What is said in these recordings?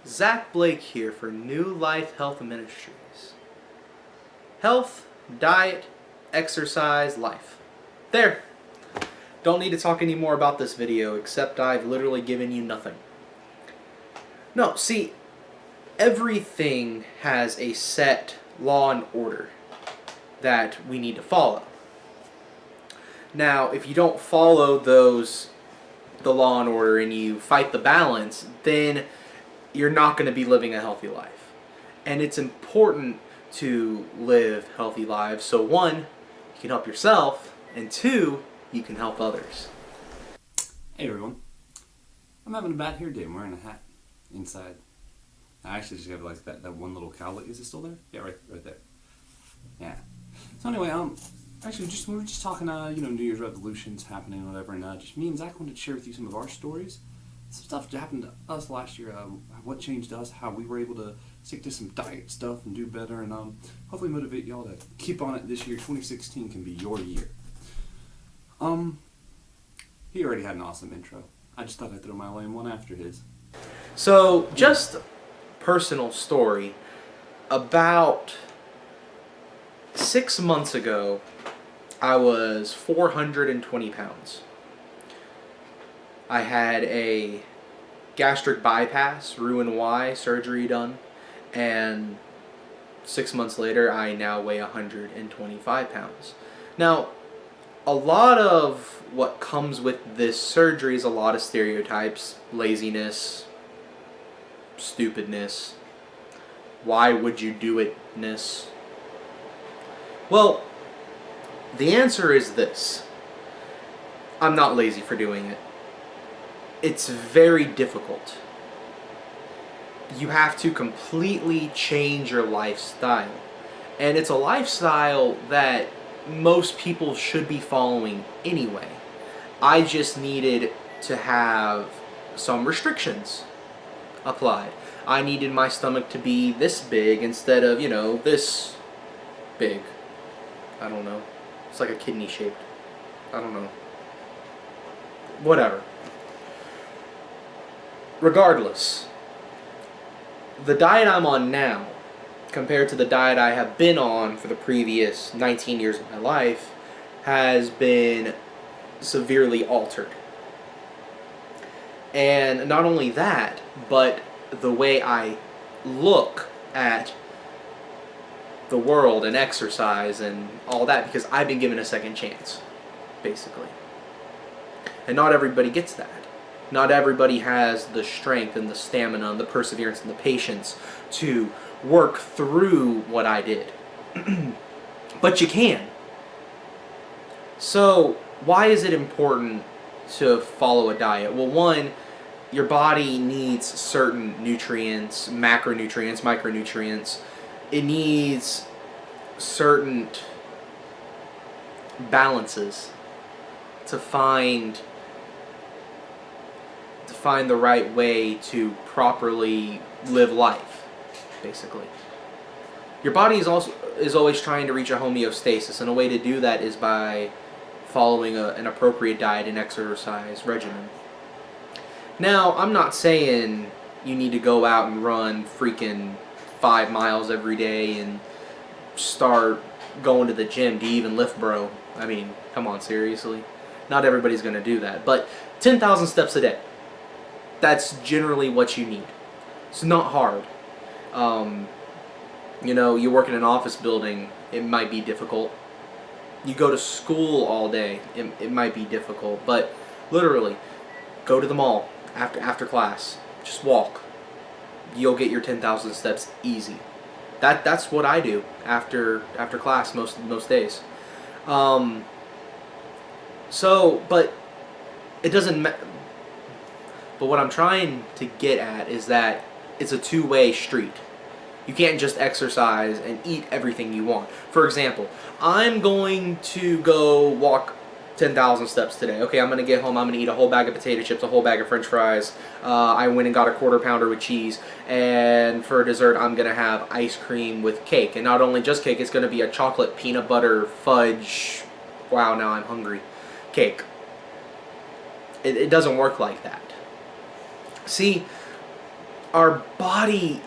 Zach Blake here for New Life Health Ministries. Health, diet, exercise, life. There. Don't need to talk any more about this video except I've literally given you nothing. No, see, everything has a set law and order that we need to follow. Now, if you don't follow the law and order and you fight the balance, then you're not going to be living a healthy life. And it's important to live healthy lives. So one, you can help yourself, and two, you can help others. Hey everyone, I'm having a bad hair day. I'm wearing a hat inside. I actually just got like that one little cowlick. Is it still there? Yeah, right there. Yeah. So anyway, actually we were just talking, New Year's resolutions happening and whatever, and just me and Zach wanted to share with you some of our stories. Some stuff that happened to us last year, what changed us, how we were able to stick to some diet stuff and do better, and hopefully motivate y'all to keep on it this year. 2016 can be your year. He already had an awesome intro. I just thought I'd throw my lame one after his. So, just personal story. About 6 months ago, I was 420 pounds. I had a gastric bypass, Roux-en-Y surgery done, and 6 months later, I now weigh 125 pounds. Now, a lot of what comes with this surgery is a lot of stereotypes, laziness, stupidness, why would you do it-ness. Well, the answer is this. I'm not lazy for doing it. It's very difficult. You have to completely change your lifestyle. And it's a lifestyle that most people should be following anyway. I just needed to have some restrictions applied. I needed my stomach to be this big instead of, this big. I don't know. It's like a kidney shaped. I don't know. Whatever. Regardless, the diet I'm on now, compared to the diet I have been on for the previous 19 years of my life, has been severely altered. And not only that, but the way I look at the world and exercise and all that, because I've been given a second chance, basically. And not everybody gets that. Not everybody has the strength and the stamina and the perseverance and the patience to work through what I did. But you can. So, why is it important to follow a diet? Well, one, your body needs certain nutrients, macronutrients, micronutrients. It needs certain balances to find the right way to properly live life, basically. Your body is always trying to reach a homeostasis, and a way to do that is by following an appropriate diet and exercise regimen. Now, I'm not saying you need to go out and run freaking 5 miles every day and start going to the gym. Do you even lift, bro? I mean, come on, seriously? Not everybody's going to do that, but 10,000 steps a day. That's generally what you need. It's not hard. You work in an office building, it might be difficult. You go to school all day, it might be difficult. But literally, go to the mall after class. Just walk. You'll get your 10,000 steps easy. That's what I do after class most days. But it doesn't. But what I'm trying to get at is that it's a two-way street. You can't just exercise and eat everything you want. For example, I'm going to go walk 10,000 steps today. Okay, I'm going to get home, I'm going to eat a whole bag of potato chips, a whole bag of french fries. I went and got a quarter pounder with cheese. And for dessert, I'm going to have ice cream with cake. And not only just cake, it's going to be a chocolate peanut butter fudge. Wow, now I'm hungry. Cake. It doesn't work like that. See, our body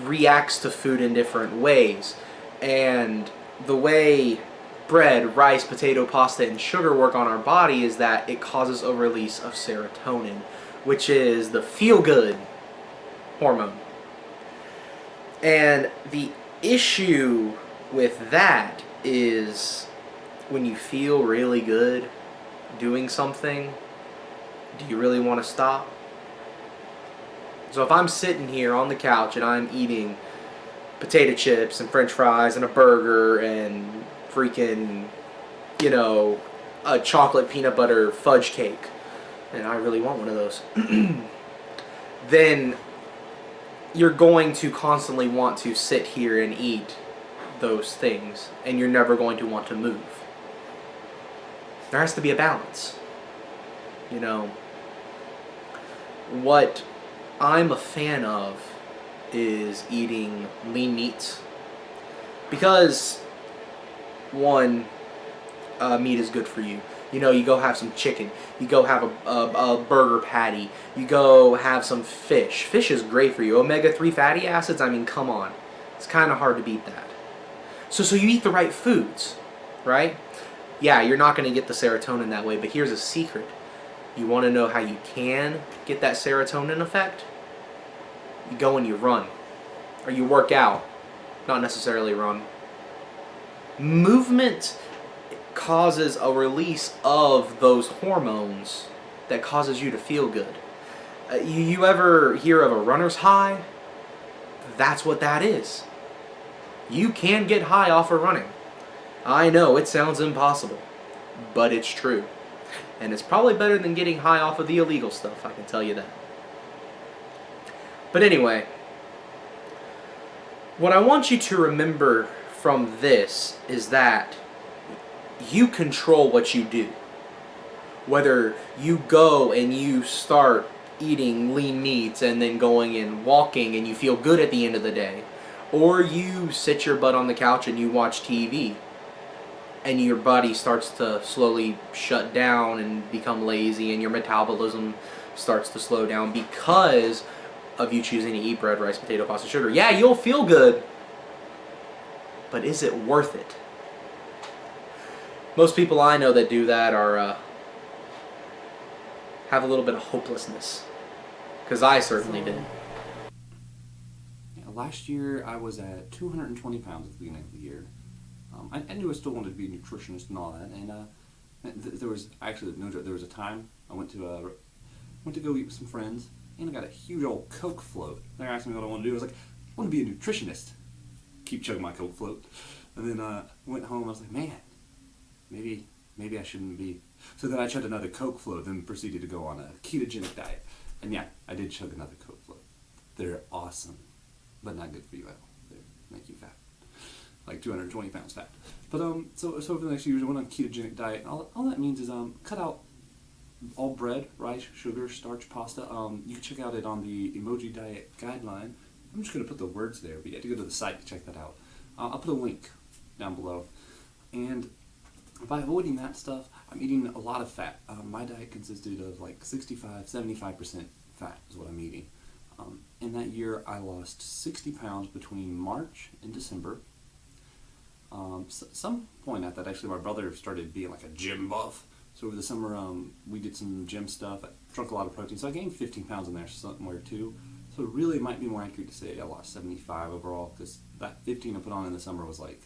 reacts to food in different ways. And the way bread, rice, potato, pasta, and sugar work on our body is that it causes a release of serotonin, which is the feel-good hormone. And the issue with that is when you feel really good doing something, do you really want to stop? So if I'm sitting here on the couch and I'm eating potato chips and french fries and a burger and freaking, a chocolate peanut butter fudge cake, and I really want one of those, then you're going to constantly want to sit here and eat those things, and you're never going to want to move. There has to be a balance. What I'm a fan of is eating lean meats, because one, meat is good for you. You go have some chicken, you go have a burger patty, you go have some fish. Fish is great for you. Omega-3 fatty acids, I mean, come on. It's kind of hard to beat that. So you eat the right foods, right? Yeah, you're not going to get the serotonin that way, but here's a secret. You want to know how you can get that serotonin effect? You go and you run. Or you work out. Not necessarily run. Movement causes a release of those hormones that causes you to feel good. You ever hear of a runner's high? That's what that is. You can get high off of running. I know, it sounds impossible, but it's true. And it's probably better than getting high off of the illegal stuff, I can tell you that. But anyway, what I want you to remember from this is that you control what you do. Whether you go and you start eating lean meats and then going and walking and you feel good at the end of the day, or you sit your butt on the couch and you watch TV and your body starts to slowly shut down and become lazy and your metabolism starts to slow down because of you choosing to eat bread, rice, potato, pasta, sugar. Yeah, you'll feel good, but is it worth it? Most people I know that do that are have a little bit of hopelessness, because I certainly did. Yeah, last year I was at 220 pounds at the beginning of the year. I knew I still wanted to be a nutritionist and all that, and there was actually no joke. There was a time I went to go eat with some friends, and I got a huge old Coke float. They're asking me what I want to do. I was like, I want to be a nutritionist. Keep chugging my Coke float, and then went home. I was like, man, maybe I shouldn't be. So then I chugged another Coke float, then proceeded to go on a ketogenic diet, and yeah, I did chug another Coke float. They're awesome, but not good for you at all. They make you fat. Like 220 pounds fat. But so for the next few years, I went on a ketogenic diet. All that means is cut out all bread, rice, sugar, starch, pasta. You can check out it on the Emoji Diet Guideline. I'm just going to put the words there, but you have to go to the site to check that out. I'll put a link down below. And by avoiding that stuff, I'm eating a lot of fat. My diet consisted of like 65-75% fat is what I'm eating. In that year, I lost 60 pounds between March and December. Some point at that, actually, my brother started being like a gym buff. So over the summer, we did some gym stuff. I drank a lot of protein, so I gained 15 pounds in there somewhere too. So really, it might be more accurate to say I lost 75 overall, because that 15 I put on in the summer was like,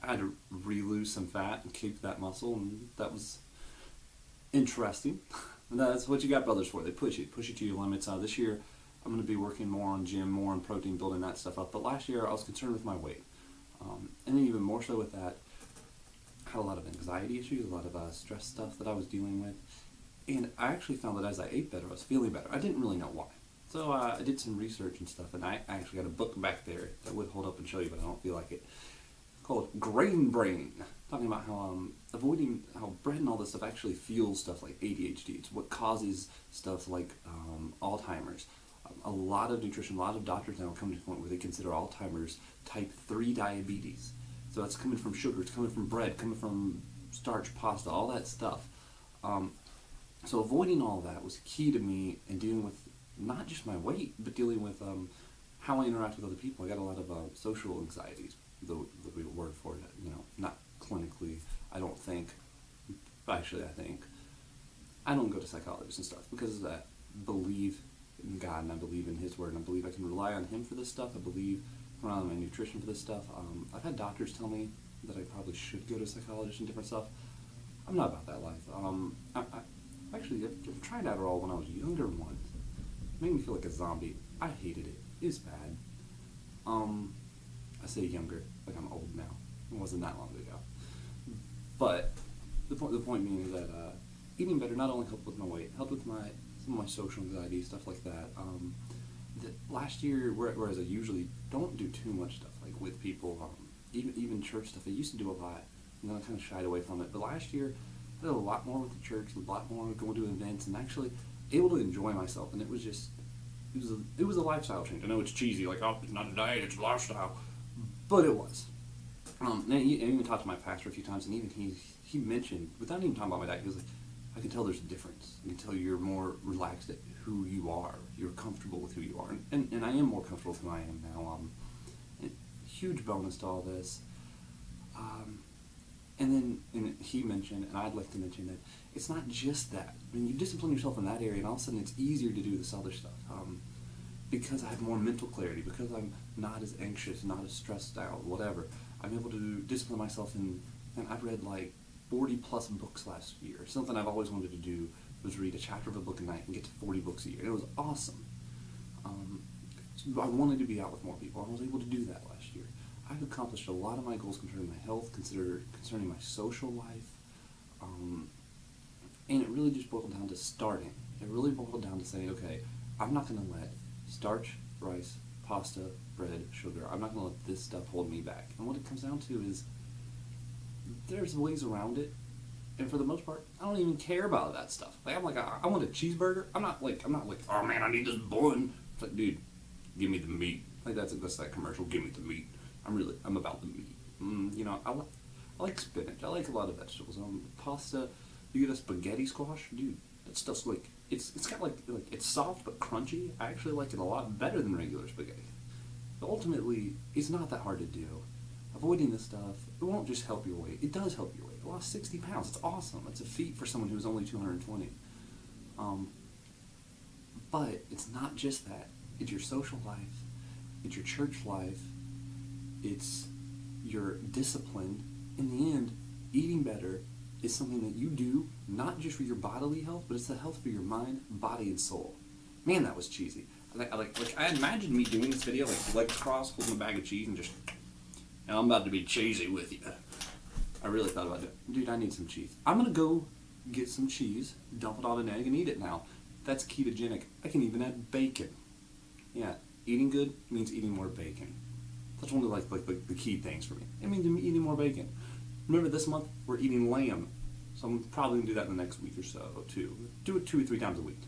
I had to re-lose some fat and keep that muscle, and that was interesting. And that's what you got brothers for. They push you to your limits. This year, I'm going to be working more on gym, more on protein, building that stuff up. But last year, I was concerned with my weight. And then even more so with that, I had a lot of anxiety issues, a lot of stress stuff that I was dealing with. And I actually found that as I ate better, I was feeling better. I didn't really know why. So I did some research and stuff, and I actually got a book back there that would hold up and show you, but I don't feel like it. It's called Grain Brain, talking about how avoiding how bread and all this stuff actually fuels stuff like ADHD. It's what causes stuff like Alzheimer's. A lot of nutrition, a lot of doctors now come to the point where they consider Alzheimer's type 3 diabetes. So that's coming from sugar, it's coming from bread, coming from starch, pasta, all that stuff. So avoiding all that was key to me in dealing with not just my weight, but dealing with how I interact with other people. I got a lot of social anxieties, the word for it, not clinically, I don't think. Actually, I think. I don't go to psychologists and stuff because I believe in God and I believe in His Word and I believe I can rely on Him for this stuff. I believe around my nutrition for this stuff. I've had doctors tell me that I probably should go to a psychologist and different stuff. I'm not about that life. I've tried Adderall when I was younger once. It made me feel like a zombie. I hated it. It was bad. I say younger, like I'm old now. It wasn't that long ago. But the point being is that eating better not only helped with my weight, helped with some of my social anxiety, stuff like that. That last year, whereas I usually don't do too much stuff like with people, even church stuff. I used to do a lot, and then I kind of shied away from it. But last year, I did a lot more with the church, a lot more going to events, and actually able to enjoy myself. And it was just, it was a lifestyle change. I know it's cheesy, like, oh, it's not a diet, it's a lifestyle, but it was. And I even talked to my pastor a few times, and even he mentioned, without even talking about my diet, he was like, I can tell there's a difference. I can tell you're more relaxed at who you are. You're comfortable with who you are. And I am more comfortable with who I am now. Huge bonus to all this. And he mentioned, and I'd like to mention that it's not just that. I mean, you discipline yourself in that area, and all of a sudden it's easier to do this other stuff. Because I have more mental clarity, because I'm not as anxious, not as stressed out, whatever. I'm able to discipline myself and I've read like 40 plus books last year. Something I've always wanted to do was read a chapter of a book a night and get to 40 books a year. It was awesome. So I wanted to be out with more people. I was able to do that last year. I've accomplished a lot of my goals concerning my health, concerning my social life. And it really just boiled down to starting. It really boiled down to saying, okay, I'm not going to let starch, rice, pasta, bread, sugar, I'm not going to let this stuff hold me back. And what it comes down to is there's ways around it. And for the most part, I don't even care about that stuff. Like, I'm like, I want a cheeseburger. I'm not like, oh man, I need this bun. It's like, dude, give me the meat. Like, that's that commercial, give me the meat. I'm about the meat. I like spinach. I like a lot of vegetables. Pasta, you get a spaghetti squash, dude, that stuff's like, it's got like it's soft but crunchy. I actually like it a lot better than regular spaghetti. But ultimately, it's not that hard to do. Avoiding this stuff, it won't just help your weight. It does help your weight. I lost 60 pounds. It's awesome. It's a feat for someone who's only 220. But it's not just that. It's your social life. It's your church life. It's your discipline. In the end, eating better is something that you do, not just for your bodily health, but it's the health for your mind, body, and soul. Man, that was cheesy. I imagined me doing this video, like legs crossed, holding a bag of cheese, and just, and I'm about to be cheesy with you. I really thought about it. Dude, I need some cheese. I'm going to go get some cheese, dump it on an egg, and eat it now. That's ketogenic. I can even add bacon. Yeah, eating good means eating more bacon. That's one of the key things for me. It means eating more bacon. Remember, this month we're eating lamb, so I'm probably going to do that in the next week or so, too. Do it 2 or 3 times a week.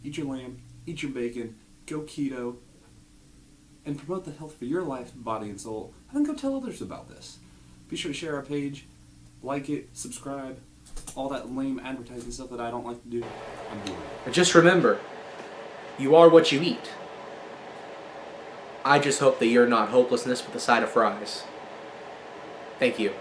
Eat your lamb, eat your bacon, go keto, and promote the health for your life, body, and soul. And then go tell others about this. Be sure to share our page, like it, subscribe, all that lame advertising stuff that I don't like to do. I'm doing it. And just remember, you are what you eat. I just hope that you're not hopelessness with a side of fries. Thank you.